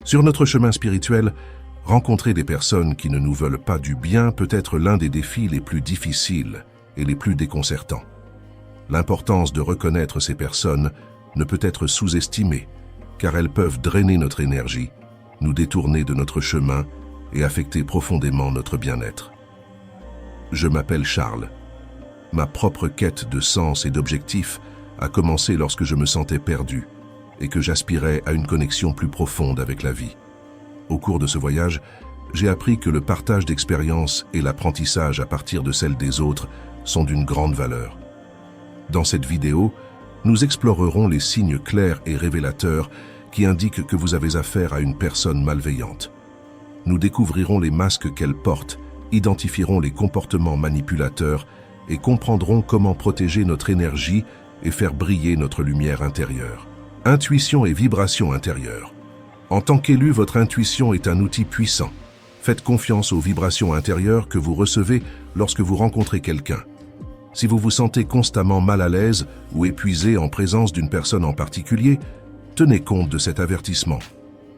Sur notre chemin spirituel, rencontrer des personnes qui ne nous veulent pas du bien peut être l'un des défis les plus difficiles et les plus déconcertants. L'importance de reconnaître ces personnes ne peut être sous-estimée, car elles peuvent drainer notre énergie, nous détourner de notre chemin et affecter profondément notre bien-être. Je m'appelle Charles. Ma propre quête de sens et d'objectifs a commencé lorsque je me sentais perdu et que j'aspirais à une connexion plus profonde avec la vie. Au cours de ce voyage, j'ai appris que le partage d'expériences et l'apprentissage à partir de celles des autres sont d'une grande valeur. Dans cette vidéo, nous explorerons les signes clairs et révélateurs qui indiquent que vous avez affaire à une personne malveillante. Nous découvrirons les masques qu'elle porte, identifierons les comportements manipulateurs et comprendrons comment protéger notre énergie et faire briller notre lumière intérieure. Intuition et vibration intérieure. En tant qu'élu, votre intuition est un outil puissant. Faites confiance aux vibrations intérieures que vous recevez lorsque vous rencontrez quelqu'un. Si vous vous sentez constamment mal à l'aise ou épuisé en présence d'une personne en particulier, tenez compte de cet avertissement.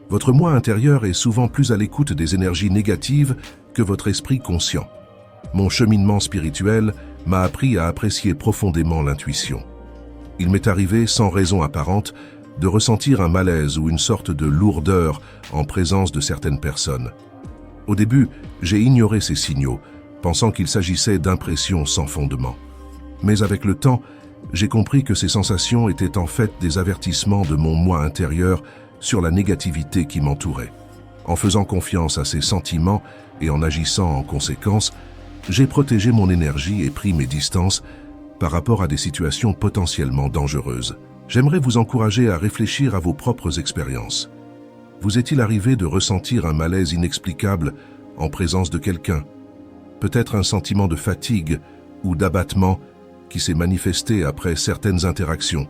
Votre moi intérieur est souvent plus à l'écoute des énergies négatives que votre esprit conscient. Mon cheminement spirituel m'a appris à apprécier profondément l'intuition. Il m'est arrivé, sans raison apparente, de ressentir un malaise ou une sorte de lourdeur en présence de certaines personnes. Au début, j'ai ignoré ces signaux, pensant qu'il s'agissait d'impressions sans fondement. Mais avec le temps, j'ai compris que ces sensations étaient en fait des avertissements de mon moi intérieur sur la négativité qui m'entourait. En faisant confiance à ces sentiments et en agissant en conséquence, j'ai protégé mon énergie et pris mes distances par rapport à des situations potentiellement dangereuses. J'aimerais vous encourager à réfléchir à vos propres expériences. Vous est-il arrivé de ressentir un malaise inexplicable en présence de quelqu'un? Peut-être un sentiment de fatigue ou d'abattement qui s'est manifesté après certaines interactions.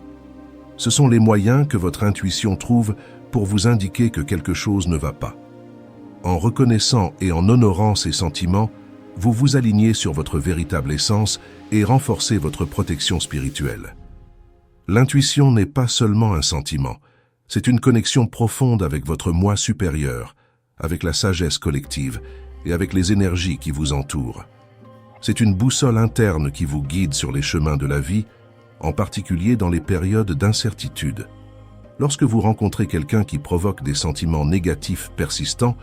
Ce sont les moyens que votre intuition trouve pour vous indiquer que quelque chose ne va pas. En reconnaissant et en honorant ces sentiments, vous vous alignez sur votre véritable essence et renforcez votre protection spirituelle. L'intuition n'est pas seulement un sentiment, c'est une connexion profonde avec votre moi supérieur, avec la sagesse collective et avec les énergies qui vous entourent. C'est une boussole interne qui vous guide sur les chemins de la vie, en particulier dans les périodes d'incertitude. Lorsque vous rencontrez quelqu'un qui provoque des sentiments négatifs persistants,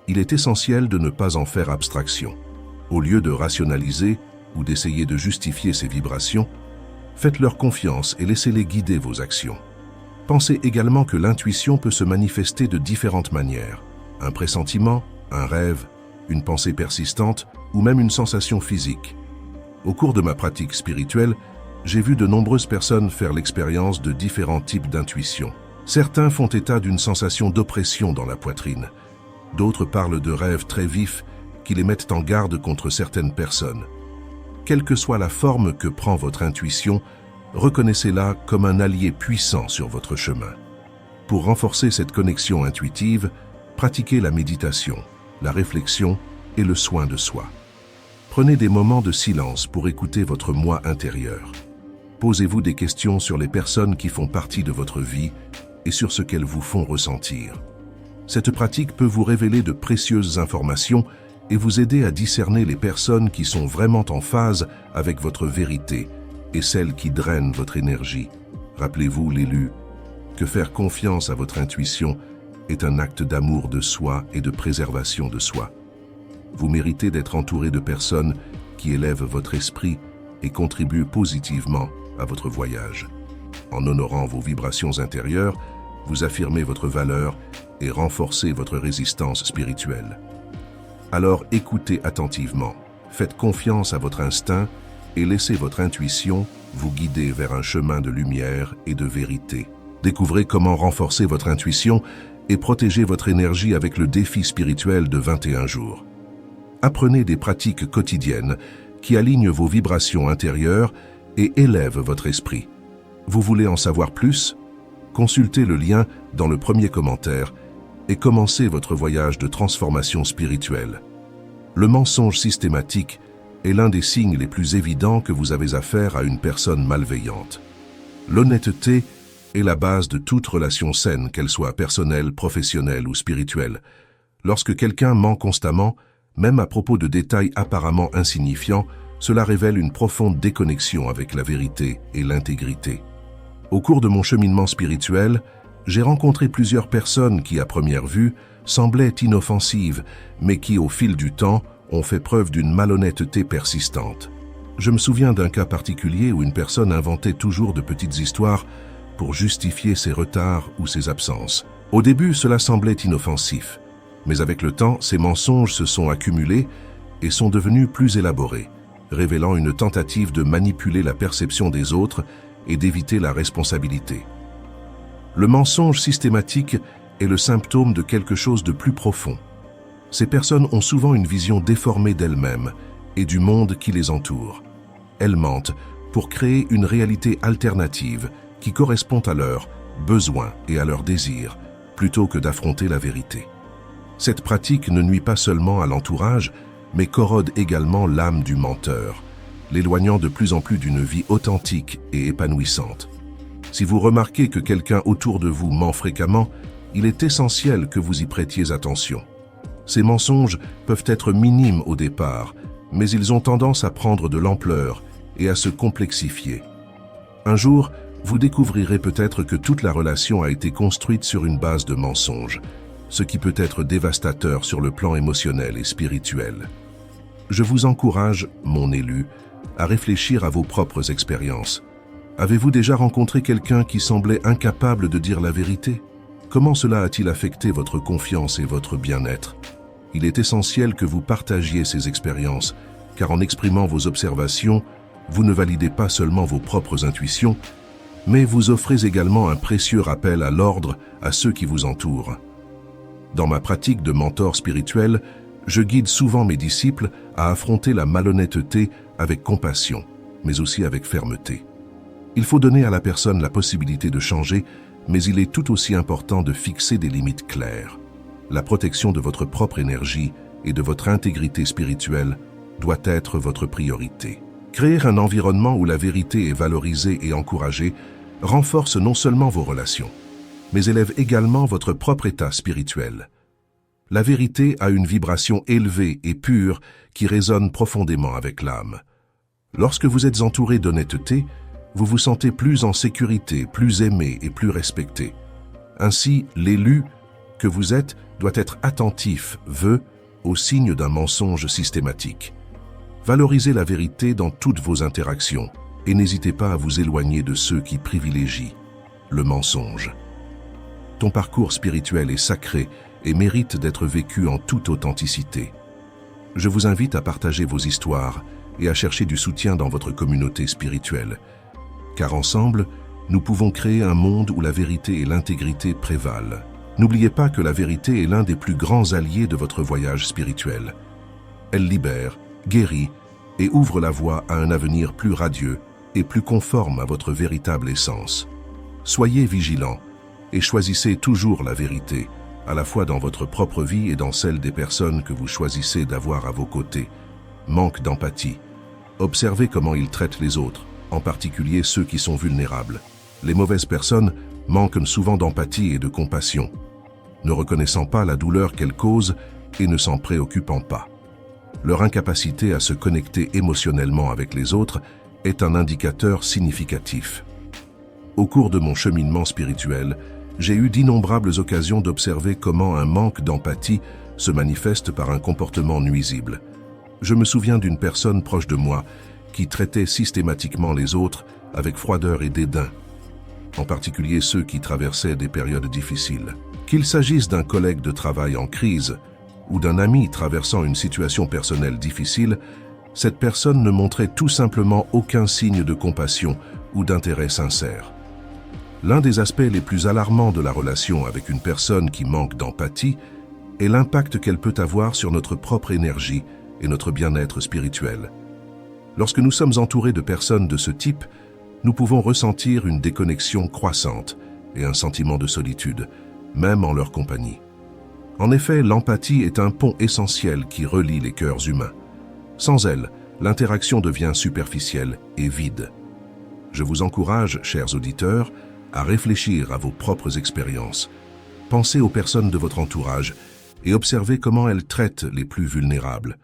il est essentiel de ne pas en faire abstraction. Au lieu de rationaliser ou d'essayer de justifier ces vibrations, faites-leur confiance et laissez-les guider vos actions. Pensez également que l'intuition peut se manifester de différentes manières. Un pressentiment, un rêve, une pensée persistante ou même une sensation physique. Au cours de ma pratique spirituelle, j'ai vu de nombreuses personnes faire l'expérience de différents types d'intuition. Certains font état d'une sensation d'oppression dans la poitrine. D'autres parlent de rêves très vifs qui les mettent en garde contre certaines personnes. Quelle que soit la forme que prend votre intuition, reconnaissez-la comme un allié puissant sur votre chemin. Pour renforcer cette connexion intuitive, pratiquez la méditation, la réflexion et le soin de soi. Prenez des moments de silence pour écouter votre moi intérieur. Posez-vous des questions sur les personnes qui font partie de votre vie et sur ce qu'elles vous font ressentir. Cette pratique peut vous révéler de précieuses informations et vous aider à discerner les personnes qui sont vraiment en phase avec votre vérité et celles qui drainent votre énergie. Rappelez-vous, l'élu, que faire confiance à votre intuition est un acte d'amour de soi et de préservation de soi. Vous méritez d'être entouré de personnes qui élèvent votre esprit et contribuent positivement à votre voyage. En honorant vos vibrations intérieures, vous affirmez votre valeur et renforcez votre résistance spirituelle. Alors écoutez attentivement, faites confiance à votre instinct et laissez votre intuition vous guider vers un chemin de lumière et de vérité. Découvrez comment renforcer votre intuition et protéger votre énergie avec le défi spirituel de 21 jours. Apprenez des pratiques quotidiennes qui alignent vos vibrations intérieures et élèvent votre esprit. Vous voulez en savoir plus? Consultez le lien dans le premier commentaire et commencez votre voyage de transformation spirituelle. Le mensonge systématique est l'un des signes les plus évidents que vous avez affaire à une personne malveillante. L'honnêteté est la base de toute relation saine, qu'elle soit personnelle, professionnelle ou spirituelle. Lorsque quelqu'un ment constamment, même à propos de détails apparemment insignifiants, cela révèle une profonde déconnexion avec la vérité et l'intégrité. Au cours de mon cheminement spirituel, j'ai rencontré plusieurs personnes qui, à première vue, semblaient inoffensives, mais qui, au fil du temps, ont fait preuve d'une malhonnêteté persistante. Je me souviens d'un cas particulier où une personne inventait toujours de petites histoires pour justifier ses retards ou ses absences. Au début, cela semblait inoffensif, mais avec le temps, ces mensonges se sont accumulés et sont devenus plus élaborés, révélant une tentative de manipuler la perception des autres et d'éviter la responsabilité. Le mensonge systématique est le symptôme de quelque chose de plus profond. Ces personnes ont souvent une vision déformée d'elles-mêmes et du monde qui les entoure. Elles mentent pour créer une réalité alternative qui correspond à leurs besoins et à leurs désirs, plutôt que d'affronter la vérité. Cette pratique ne nuit pas seulement à l'entourage, mais corrode également l'âme du menteur, l'éloignant de plus en plus d'une vie authentique et épanouissante. Si vous remarquez que quelqu'un autour de vous ment fréquemment, il est essentiel que vous y prêtiez attention. Ces mensonges peuvent être minimes au départ, mais ils ont tendance à prendre de l'ampleur et à se complexifier. Un jour, vous découvrirez peut-être que toute la relation a été construite sur une base de mensonges, ce qui peut être dévastateur sur le plan émotionnel et spirituel. Je vous encourage, mon élu, à réfléchir à vos propres expériences. Avez-vous déjà rencontré quelqu'un qui semblait incapable de dire la vérité? Comment cela a-t-il affecté votre confiance et votre bien-être? Il est essentiel que vous partagiez ces expériences, car en exprimant vos observations, vous ne validez pas seulement vos propres intuitions, mais vous offrez également un précieux rappel à l'ordre à ceux qui vous entourent. Dans ma pratique de mentor spirituel, je guide souvent mes disciples à affronter la malhonnêteté avec compassion, mais aussi avec fermeté. Il faut donner à la personne la possibilité de changer, mais il est tout aussi important de fixer des limites claires. La protection de votre propre énergie et de votre intégrité spirituelle doit être votre priorité. Créer un environnement où la vérité est valorisée et encouragée renforce non seulement vos relations, mais élève également votre propre état spirituel. La vérité a une vibration élevée et pure qui résonne profondément avec l'âme. Lorsque vous êtes entouré d'honnêteté, vous vous sentez plus en sécurité, plus aimé et plus respecté. Ainsi, l'élu que vous êtes doit être attentif, aux signes d'un mensonge systématique. Valorisez la vérité dans toutes vos interactions et n'hésitez pas à vous éloigner de ceux qui privilégient le mensonge. Ton parcours spirituel est sacré et mérite d'être vécu en toute authenticité. Je vous invite à partager vos histoires et à chercher du soutien dans votre communauté spirituelle, car ensemble, nous pouvons créer un monde où la vérité et l'intégrité prévalent. N'oubliez pas que la vérité est l'un des plus grands alliés de votre voyage spirituel. Elle libère, guérit et ouvre la voie à un avenir plus radieux et plus conforme à votre véritable essence. Soyez vigilants et choisissez toujours la vérité, à la fois dans votre propre vie et dans celle des personnes que vous choisissez d'avoir à vos côtés. Manque d'empathie. Observez comment ils traitent les autres, en particulier ceux qui sont vulnérables. Les mauvaises personnes manquent souvent d'empathie et de compassion, ne reconnaissant pas la douleur qu'elles causent et ne s'en préoccupant pas. Leur incapacité à se connecter émotionnellement avec les autres est un indicateur significatif. Au cours de mon cheminement spirituel, j'ai eu d'innombrables occasions d'observer comment un manque d'empathie se manifeste par un comportement nuisible. Je me souviens d'une personne proche de moi qui traitait systématiquement les autres avec froideur et dédain, en particulier ceux qui traversaient des périodes difficiles. Qu'il s'agisse d'un collègue de travail en crise ou d'un ami traversant une situation personnelle difficile, cette personne ne montrait tout simplement aucun signe de compassion ou d'intérêt sincère. L'un des aspects les plus alarmants de la relation avec une personne qui manque d'empathie est l'impact qu'elle peut avoir sur notre propre énergie et notre bien-être spirituel. Lorsque nous sommes entourés de personnes de ce type, nous pouvons ressentir une déconnexion croissante et un sentiment de solitude, même en leur compagnie. En effet, l'empathie est un pont essentiel qui relie les cœurs humains. Sans elle, l'interaction devient superficielle et vide. Je vous encourage, chers auditeurs, à réfléchir à vos propres expériences. Pensez aux personnes de votre entourage et observez comment elles traitent les plus vulnérables.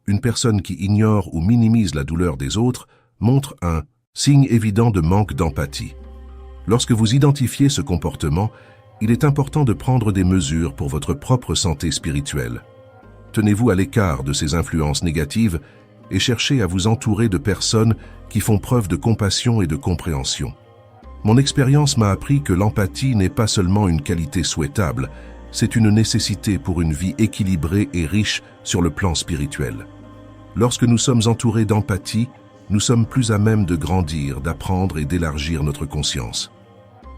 Une personne qui ignore ou minimise la douleur des autres montre un signe évident de manque d'empathie. Lorsque vous identifiez ce comportement, il est important de prendre des mesures pour votre propre santé spirituelle. Tenez-vous à l'écart de ces influences négatives et cherchez à vous entourer de personnes qui font preuve de compassion et de compréhension. Mon expérience m'a appris que l'empathie n'est pas seulement une qualité souhaitable, c'est une nécessité pour une vie équilibrée et riche sur le plan spirituel. Lorsque nous sommes entourés d'empathie, nous sommes plus à même de grandir, d'apprendre et d'élargir notre conscience.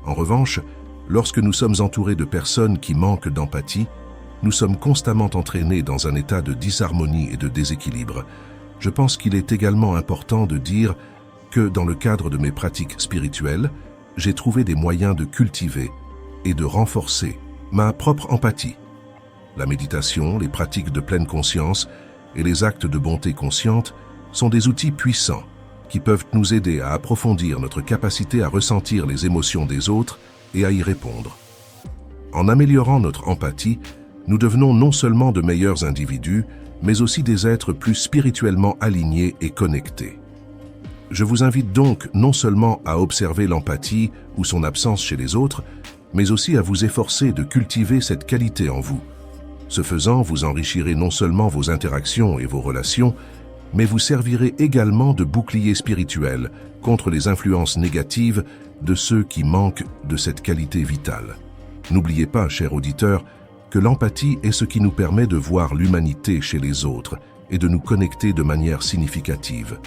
En revanche, lorsque nous sommes entourés de personnes qui manquent d'empathie, nous sommes constamment entraînés dans un état de disharmonie et de déséquilibre. Je pense qu'il est également important de dire que dans le cadre de mes pratiques spirituelles, j'ai trouvé des moyens de cultiver et de renforcer ma propre empathie. La méditation, les pratiques de pleine conscience et les actes de bonté consciente sont des outils puissants qui peuvent nous aider à approfondir notre capacité à ressentir les émotions des autres et à y répondre. En améliorant notre empathie, nous devenons non seulement de meilleurs individus, mais aussi des êtres plus spirituellement alignés et connectés. Je vous invite donc non seulement à observer l'empathie ou son absence chez les autres, mais aussi à vous efforcer de cultiver cette qualité en vous. Ce faisant, vous enrichirez non seulement vos interactions et vos relations, mais vous servirez également de bouclier spirituel contre les influences négatives de ceux qui manquent de cette qualité vitale. N'oubliez pas, chers auditeurs, que l'empathie est ce qui nous permet de voir l'humanité chez les autres et de nous connecter de manière significative.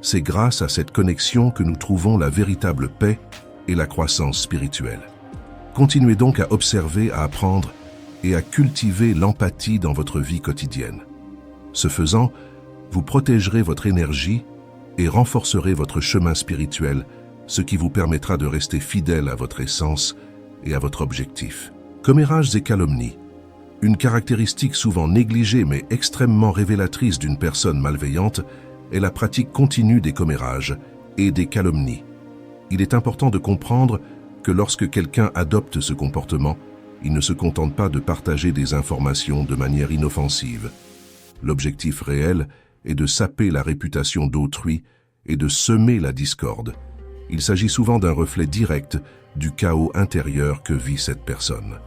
C'est grâce à cette connexion que nous trouvons la véritable paix et la croissance spirituelle. Continuez donc à observer, à apprendre et à cultiver l'empathie dans votre vie quotidienne. Ce faisant, vous protégerez votre énergie et renforcerez votre chemin spirituel, ce qui vous permettra de rester fidèle à votre essence et à votre objectif. Commérages et calomnies. Une caractéristique souvent négligée mais extrêmement révélatrice d'une personne malveillante est la pratique continue des commérages et des calomnies. Il est important de comprendre que lorsque quelqu'un adopte ce comportement, il ne se contente pas de partager des informations de manière inoffensive. L'objectif réel est de saper la réputation d'autrui et de semer la discorde. Il s'agit souvent d'un reflet direct du chaos intérieur que vit cette personne.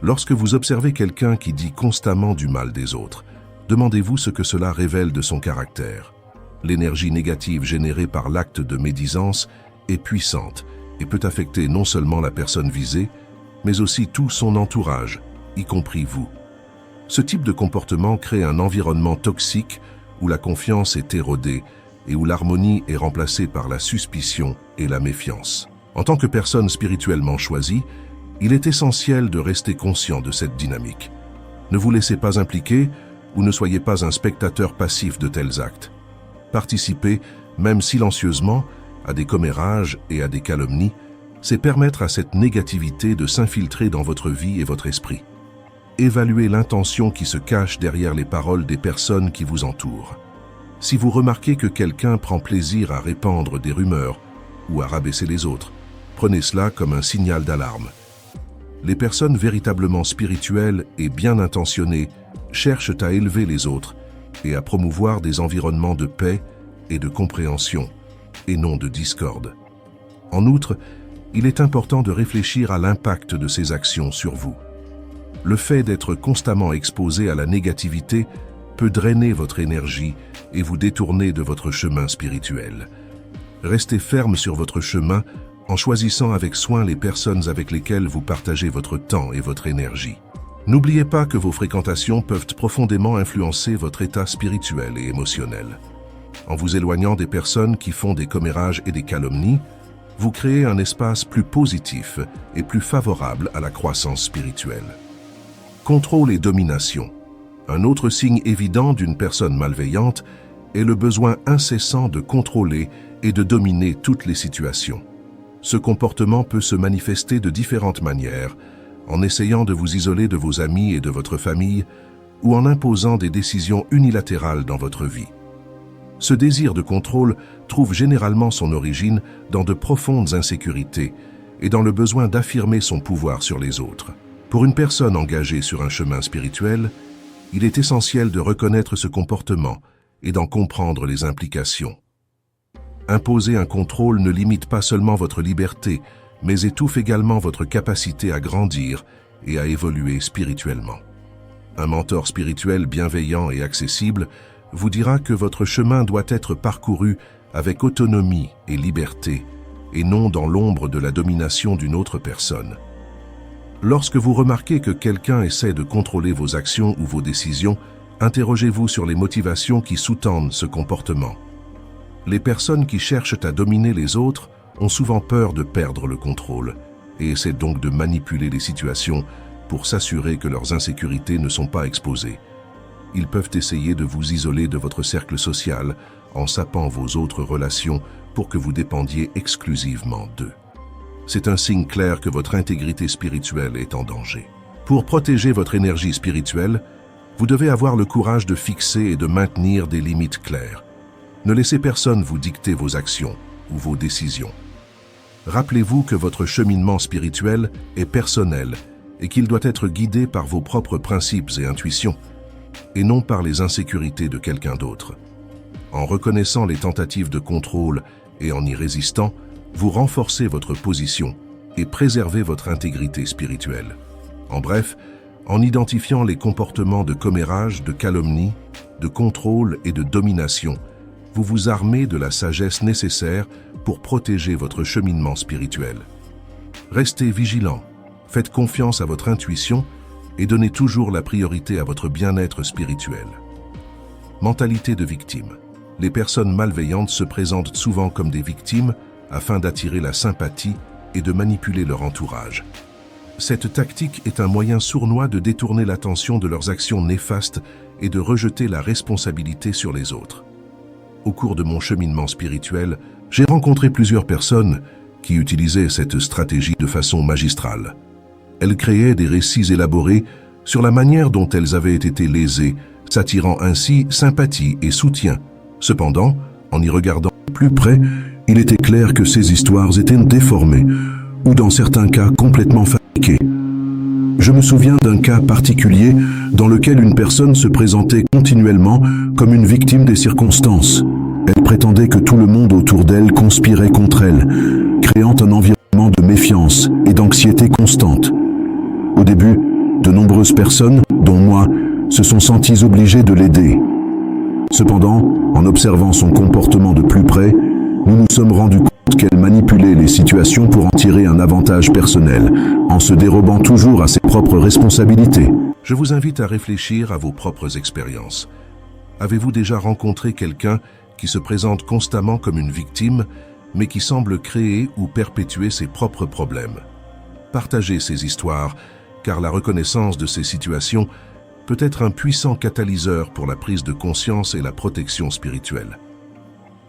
Lorsque vous observez quelqu'un qui dit constamment du mal des autres, demandez-vous ce que cela révèle de son caractère. L'énergie négative générée par l'acte de médisance est puissante et peut affecter non seulement la personne visée, mais aussi tout son entourage, y compris vous. Ce type de comportement crée un environnement toxique où la confiance est érodée et où l'harmonie est remplacée par la suspicion et la méfiance. En tant que personne spirituellement choisie, il est essentiel de rester conscient de cette dynamique. Ne vous laissez pas impliquer ou ne soyez pas un spectateur passif de tels actes. Participer, même silencieusement, à des commérages et à des calomnies, c'est permettre à cette négativité de s'infiltrer dans votre vie et votre esprit. Évaluez l'intention qui se cache derrière les paroles des personnes qui vous entourent. Si vous remarquez que quelqu'un prend plaisir à répandre des rumeurs ou à rabaisser les autres, prenez cela comme un signal d'alarme. Les personnes véritablement spirituelles et bien intentionnées cherchent à élever les autres et à promouvoir des environnements de paix et de compréhension, et non de discorde. En outre, il est important de réfléchir à l'impact de ces actions sur vous. Le fait d'être constamment exposé à la négativité peut drainer votre énergie et vous détourner de votre chemin spirituel. Restez ferme sur votre chemin en choisissant avec soin les personnes avec lesquelles vous partagez votre temps et votre énergie. N'oubliez pas que vos fréquentations peuvent profondément influencer votre état spirituel et émotionnel. En vous éloignant des personnes qui font des commérages et des calomnies, vous créez un espace plus positif et plus favorable à la croissance spirituelle. Contrôle et domination. Un autre signe évident d'une personne malveillante est le besoin incessant de contrôler et de dominer toutes les situations. Ce comportement peut se manifester de différentes manières, en essayant de vous isoler de vos amis et de votre famille, ou en imposant des décisions unilatérales dans votre vie. Ce désir de contrôle trouve généralement son origine dans de profondes insécurités et dans le besoin d'affirmer son pouvoir sur les autres. Pour une personne engagée sur un chemin spirituel, il est essentiel de reconnaître ce comportement et d'en comprendre les implications. Imposer un contrôle ne limite pas seulement votre liberté, mais étouffe également votre capacité à grandir et à évoluer spirituellement. Un mentor spirituel bienveillant et accessible vous dira que votre chemin doit être parcouru avec autonomie et liberté, et non dans l'ombre de la domination d'une autre personne. Lorsque vous remarquez que quelqu'un essaie de contrôler vos actions ou vos décisions, interrogez-vous sur les motivations qui sous-tendent ce comportement. Les personnes qui cherchent à dominer les autres ont souvent peur de perdre le contrôle et essaient donc de manipuler les situations pour s'assurer que leurs insécurités ne sont pas exposées. Ils peuvent essayer de vous isoler de votre cercle social en sapant vos autres relations pour que vous dépendiez exclusivement d'eux. C'est un signe clair que votre intégrité spirituelle est en danger. Pour protéger votre énergie spirituelle, vous devez avoir le courage de fixer et de maintenir des limites claires. Ne laissez personne vous dicter vos actions ou vos décisions. Rappelez-vous que votre cheminement spirituel est personnel et qu'il doit être guidé par vos propres principes et intuitions, et non par les insécurités de quelqu'un d'autre. En reconnaissant les tentatives de contrôle et en y résistant, vous renforcez votre position et préservez votre intégrité spirituelle. En bref, en identifiant les comportements de commérage, de calomnie, de contrôle et de domination, vous vous armez de la sagesse nécessaire pour protéger votre cheminement spirituel. Restez vigilant, faites confiance à votre intuition et donnez toujours la priorité à votre bien-être spirituel. Mentalité de victime. Les personnes malveillantes se présentent souvent comme des victimes afin d'attirer la sympathie et de manipuler leur entourage. Cette tactique est un moyen sournois de détourner l'attention de leurs actions néfastes et de rejeter la responsabilité sur les autres. Au cours de mon cheminement spirituel, j'ai rencontré plusieurs personnes qui utilisaient cette stratégie de façon magistrale. Elles créaient des récits élaborés sur la manière dont elles avaient été lésées, s'attirant ainsi sympathie et soutien. Cependant, en y regardant de plus près, il était clair que ces histoires étaient déformées, ou dans certains cas complètement fabriquées. Je me souviens d'un cas particulier dans lequel une personne se présentait continuellement comme une victime des circonstances. Elle prétendait que tout le monde autour d'elle conspirait contre elle, créant un environnement de méfiance et d'anxiété constante. Au début, de nombreuses personnes, dont moi, se sont senties obligées de l'aider. Cependant, en observant son comportement de plus près, nous nous sommes rendus compte qu'elle manipulait les situations pour en tirer un avantage personnel, en se dérobant toujours à ses propres responsabilités. Je vous invite à réfléchir à vos propres expériences. Avez-vous déjà rencontré quelqu'un qui se présente constamment comme une victime, mais qui semble créer ou perpétuer ses propres problèmes? Partagez ces histoires, car la reconnaissance de ces situations peut être un puissant catalyseur pour la prise de conscience et la protection spirituelle.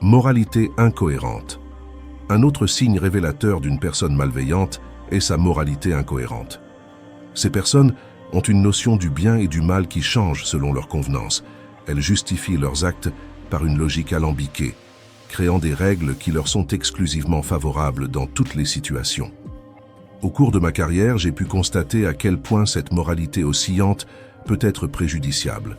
Moralité incohérente. Un autre signe révélateur d'une personne malveillante est sa moralité incohérente. Ces personnes ont une notion du bien et du mal qui change selon leurs convenances. Elles justifient leurs actes par une logique alambiquée, créant des règles qui leur sont exclusivement favorables dans toutes les situations. Au cours de ma carrière, j'ai pu constater à quel point cette moralité oscillante peut être préjudiciable.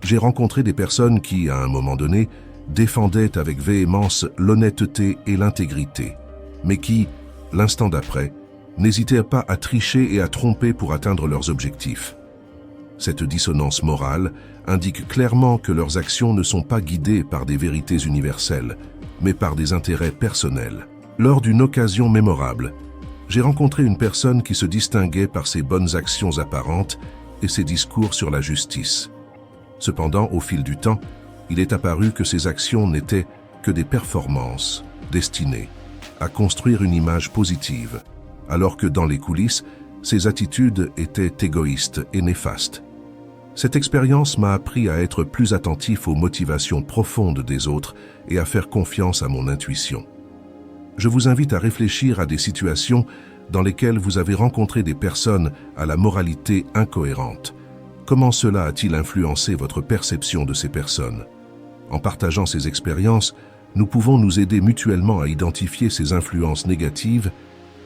J'ai rencontré des personnes qui, à un moment donné, défendaient avec véhémence l'honnêteté et l'intégrité, mais qui, l'instant d'après, n'hésitaient pas à tricher et à tromper pour atteindre leurs objectifs. Cette dissonance morale indique clairement que leurs actions ne sont pas guidées par des vérités universelles, mais par des intérêts personnels. Lors d'une occasion mémorable, j'ai rencontré une personne qui se distinguait par ses bonnes actions apparentes et ses discours sur la justice. Cependant, au fil du temps, il est apparu que ces actions n'étaient que des performances destinées à construire une image positive, alors que dans les coulisses, ses attitudes étaient égoïstes et néfastes. Cette expérience m'a appris à être plus attentif aux motivations profondes des autres et à faire confiance à mon intuition. Je vous invite à réfléchir à des situations dans lesquelles vous avez rencontré des personnes à la moralité incohérente. Comment cela a-t-il influencé votre perception de ces personnes? En partageant ces expériences, nous pouvons nous aider mutuellement à identifier ces influences négatives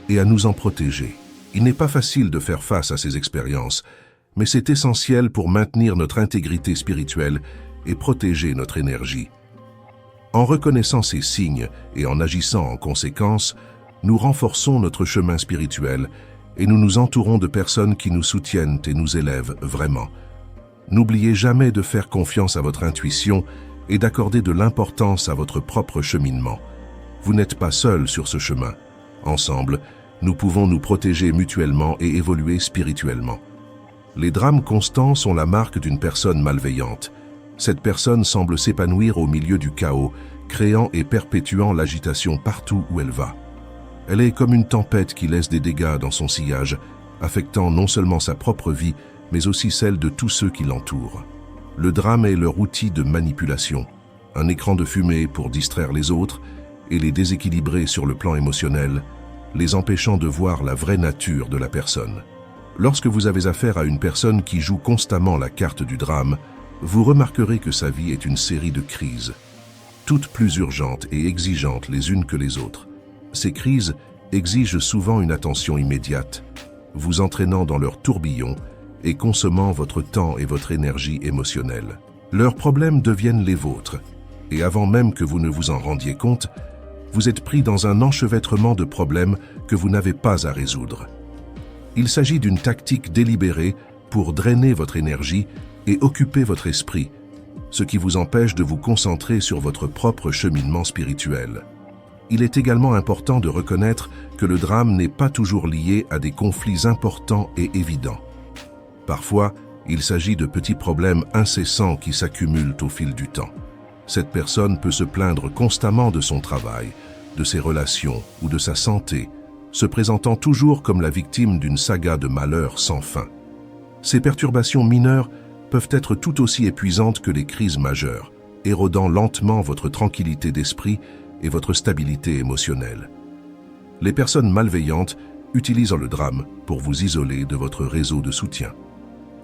et à nous en protéger. Il n'est pas facile de faire face à ces expériences, mais c'est essentiel pour maintenir notre intégrité spirituelle et protéger notre énergie. En reconnaissant ces signes et en agissant en conséquence, nous renforçons notre chemin spirituel et nous nous entourons de personnes qui nous soutiennent et nous élèvent vraiment. N'oubliez jamais de faire confiance à votre intuition et d'accorder de l'importance à votre propre cheminement. Vous n'êtes pas seul sur ce chemin. Ensemble, nous pouvons nous protéger mutuellement et évoluer spirituellement. Les drames constants sont la marque d'une personne malveillante. Cette personne semble s'épanouir au milieu du chaos, créant et perpétuant l'agitation partout où elle va. Elle est comme une tempête qui laisse des dégâts dans son sillage, affectant non seulement sa propre vie, mais aussi celle de tous ceux qui l'entourent. Le drame est leur outil de manipulation, un écran de fumée pour distraire les autres et les déséquilibrer sur le plan émotionnel, les empêchant de voir la vraie nature de la personne. Lorsque vous avez affaire à une personne qui joue constamment la carte du drame, vous remarquerez que sa vie est une série de crises, toutes plus urgentes et exigeantes les unes que les autres. Ces crises exigent souvent une attention immédiate, vous entraînant dans leur tourbillon et consommant votre temps et votre énergie émotionnelle. Leurs problèmes deviennent les vôtres, et avant même que vous ne vous en rendiez compte, vous êtes pris dans un enchevêtrement de problèmes que vous n'avez pas à résoudre. Il s'agit d'une tactique délibérée pour drainer votre énergie et occuper votre esprit, ce qui vous empêche de vous concentrer sur votre propre cheminement spirituel. Il est également important de reconnaître que le drame n'est pas toujours lié à des conflits importants et évidents. Parfois, il s'agit de petits problèmes incessants qui s'accumulent au fil du temps. Cette personne peut se plaindre constamment de son travail, de ses relations ou de sa santé, se présentant toujours comme la victime d'une saga de malheurs sans fin. Ces perturbations mineures peuvent être tout aussi épuisantes que les crises majeures, érodant lentement votre tranquillité d'esprit et votre stabilité émotionnelle. Les personnes malveillantes utilisent le drame pour vous isoler de votre réseau de soutien.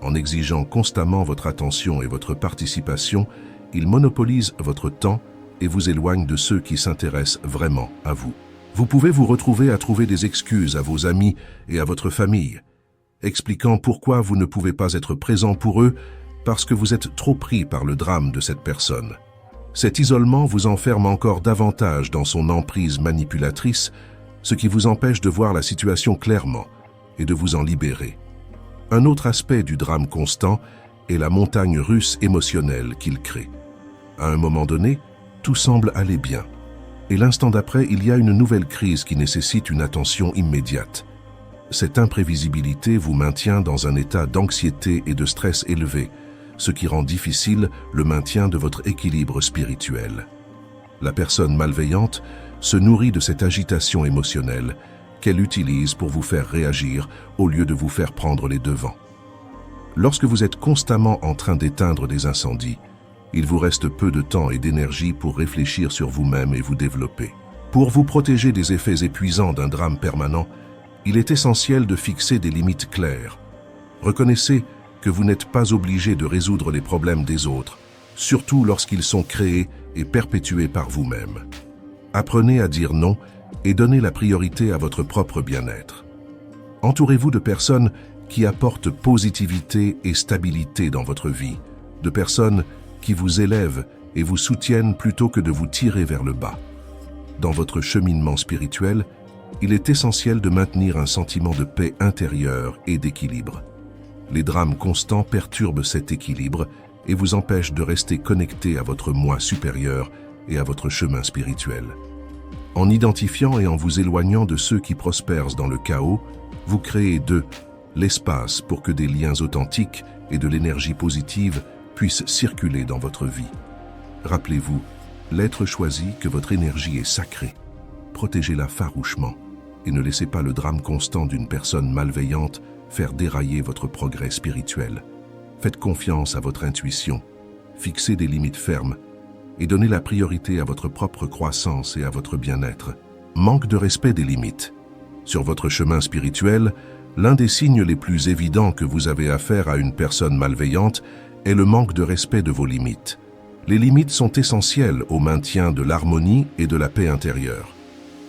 En exigeant constamment votre attention et votre participation, ils monopolisent votre temps et vous éloignent de ceux qui s'intéressent vraiment à vous. Vous pouvez vous retrouver à trouver des excuses à vos amis et à votre famille, expliquant pourquoi vous ne pouvez pas être présent pour eux parce que vous êtes trop pris par le drame de cette personne. Cet isolement vous enferme encore davantage dans son emprise manipulatrice, ce qui vous empêche de voir la situation clairement et de vous en libérer. Un autre aspect du drame constant est la montagne russe émotionnelle qu'il crée. À un moment donné, tout semble aller bien. Et l'instant d'après, il y a une nouvelle crise qui nécessite une attention immédiate. Cette imprévisibilité vous maintient dans un état d'anxiété et de stress élevé, ce qui rend difficile le maintien de votre équilibre spirituel. La personne malveillante se nourrit de cette agitation émotionnelle qu'elle utilise pour vous faire réagir au lieu de vous faire prendre les devants. Lorsque vous êtes constamment en train d'éteindre des incendies, il vous reste peu de temps et d'énergie pour réfléchir sur vous-même et vous développer. Pour vous protéger des effets épuisants d'un drame permanent, il est essentiel de fixer des limites claires. Reconnaissez que vous n'êtes pas obligé de résoudre les problèmes des autres, surtout lorsqu'ils sont créés et perpétués par vous-même. Apprenez à dire non et donnez la priorité à votre propre bien-être. Entourez-vous de personnes qui apportent positivité et stabilité dans votre vie, de personnes qui vous élèvent et vous soutiennent plutôt que de vous tirer vers le bas. Dans votre cheminement spirituel, il est essentiel de maintenir un sentiment de paix intérieure et d'équilibre. Les drames constants perturbent cet équilibre et vous empêchent de rester connecté à votre moi supérieur et à votre chemin spirituel. En identifiant et en vous éloignant de ceux qui prospèrent dans le chaos, vous créez l'espace pour que des liens authentiques et de l'énergie positive puissent circuler dans votre vie. Rappelez-vous, l'être choisi, que votre énergie est sacrée. Protégez-la farouchement et ne laissez pas le drame constant d'une personne malveillante faire dérailler votre progrès spirituel. Faites confiance à votre intuition, fixez des limites fermes et donnez la priorité à votre propre croissance et à votre bien-être. Manque de respect des limites. Sur votre chemin spirituel, l'un des signes les plus évidents que vous avez affaire à une personne malveillante est le manque de respect de vos limites. Les limites sont essentielles au maintien de l'harmonie et de la paix intérieure.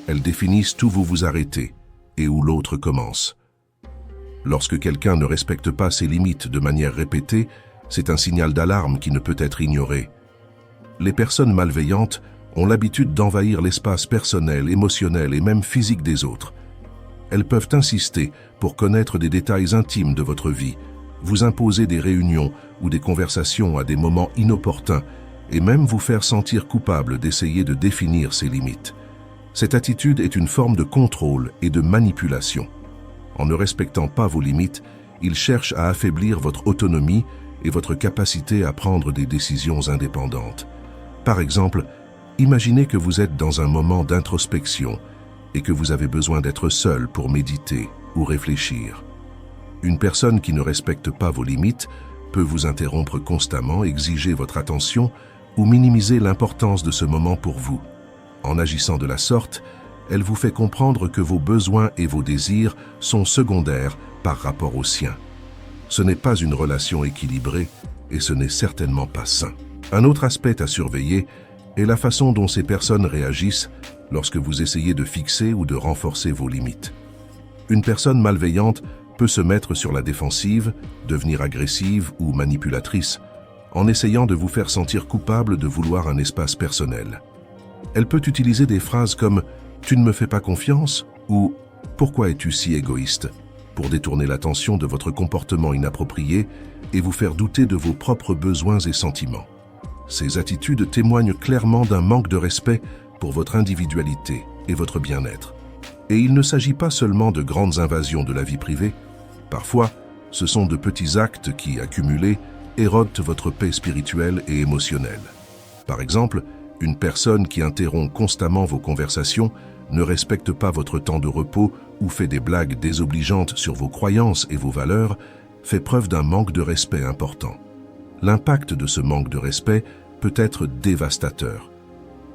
Elles définissent où vous vous arrêtez et où l'autre commence. Lorsque quelqu'un ne respecte pas ses limites de manière répétée, c'est un signal d'alarme qui ne peut être ignoré. Les personnes malveillantes ont l'habitude d'envahir l'espace personnel, émotionnel et même physique des autres. Elles peuvent insister pour connaître des détails intimes de votre vie, vous imposer des réunions ou des conversations à des moments inopportuns et même vous faire sentir coupable d'essayer de définir ces limites. Cette attitude est une forme de contrôle et de manipulation. En ne respectant pas vos limites, ils cherchent à affaiblir votre autonomie et votre capacité à prendre des décisions indépendantes. Par exemple, imaginez que vous êtes dans un moment d'introspection et que vous avez besoin d'être seul pour méditer ou réfléchir. Une personne qui ne respecte pas vos limites peut vous interrompre constamment, exiger votre attention ou minimiser l'importance de ce moment pour vous. En agissant de la sorte, elle vous fait comprendre que vos besoins et vos désirs sont secondaires par rapport aux siens. Ce n'est pas une relation équilibrée et ce n'est certainement pas sain. Un autre aspect à surveiller est la façon dont ces personnes réagissent lorsque vous essayez de fixer ou de renforcer vos limites. Une personne malveillante peut se mettre sur la défensive, devenir agressive ou manipulatrice, en essayant de vous faire sentir coupable de vouloir un espace personnel. Elle peut utiliser des phrases comme « Tu ne me fais pas confiance » ou « Pourquoi es-tu si égoïste ?» pour détourner l'attention de votre comportement inapproprié et vous faire douter de vos propres besoins et sentiments. Ces attitudes témoignent clairement d'un manque de respect pour votre individualité et votre bien-être. Et il ne s'agit pas seulement de grandes invasions de la vie privée. Parfois, ce sont de petits actes qui, accumulés, érodent votre paix spirituelle et émotionnelle. Par exemple, une personne qui interrompt constamment vos conversations, ne respecte pas votre temps de repos ou fait des blagues désobligeantes sur vos croyances et vos valeurs, fait preuve d'un manque de respect important. L'impact de ce manque de respect peut être dévastateur.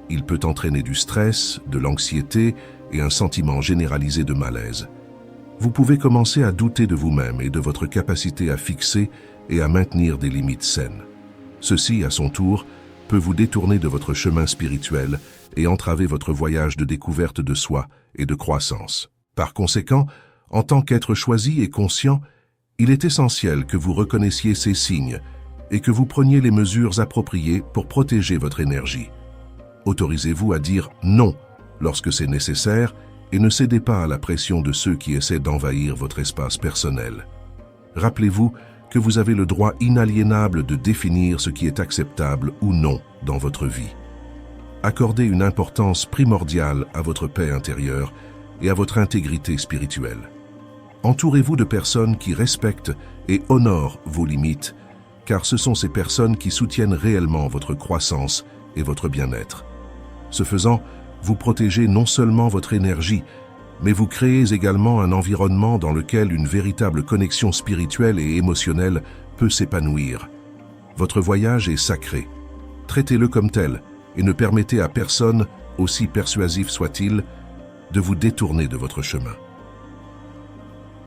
Il peut entraîner du stress, de l'anxiété et un sentiment généralisé de malaise. Vous pouvez commencer à douter de vous-même et de votre capacité à fixer et à maintenir des limites saines. Ceci, à son tour, peut vous détourner de votre chemin spirituel et entraver votre voyage de découverte de soi et de croissance. Par conséquent, en tant qu'être choisi et conscient, il est essentiel que vous reconnaissiez ces signes et que vous preniez les mesures appropriées pour protéger votre énergie. Autorisez-vous à dire non lorsque c'est nécessaire et ne cédez pas à la pression de ceux qui essaient d'envahir votre espace personnel. Rappelez-vous que vous avez le droit inaliénable de définir ce qui est acceptable ou non dans votre vie. Accordez une importance primordiale à votre paix intérieure et à votre intégrité spirituelle. Entourez-vous de personnes qui respectent et honorent vos limites, car ce sont ces personnes qui soutiennent réellement votre croissance et votre bien-être. Ce faisant, vous protégez non seulement votre énergie, mais vous créez également un environnement dans lequel une véritable connexion spirituelle et émotionnelle peut s'épanouir. Votre voyage est sacré. Traitez-le comme tel et ne permettez à personne, aussi persuasif soit-il, de vous détourner de votre chemin.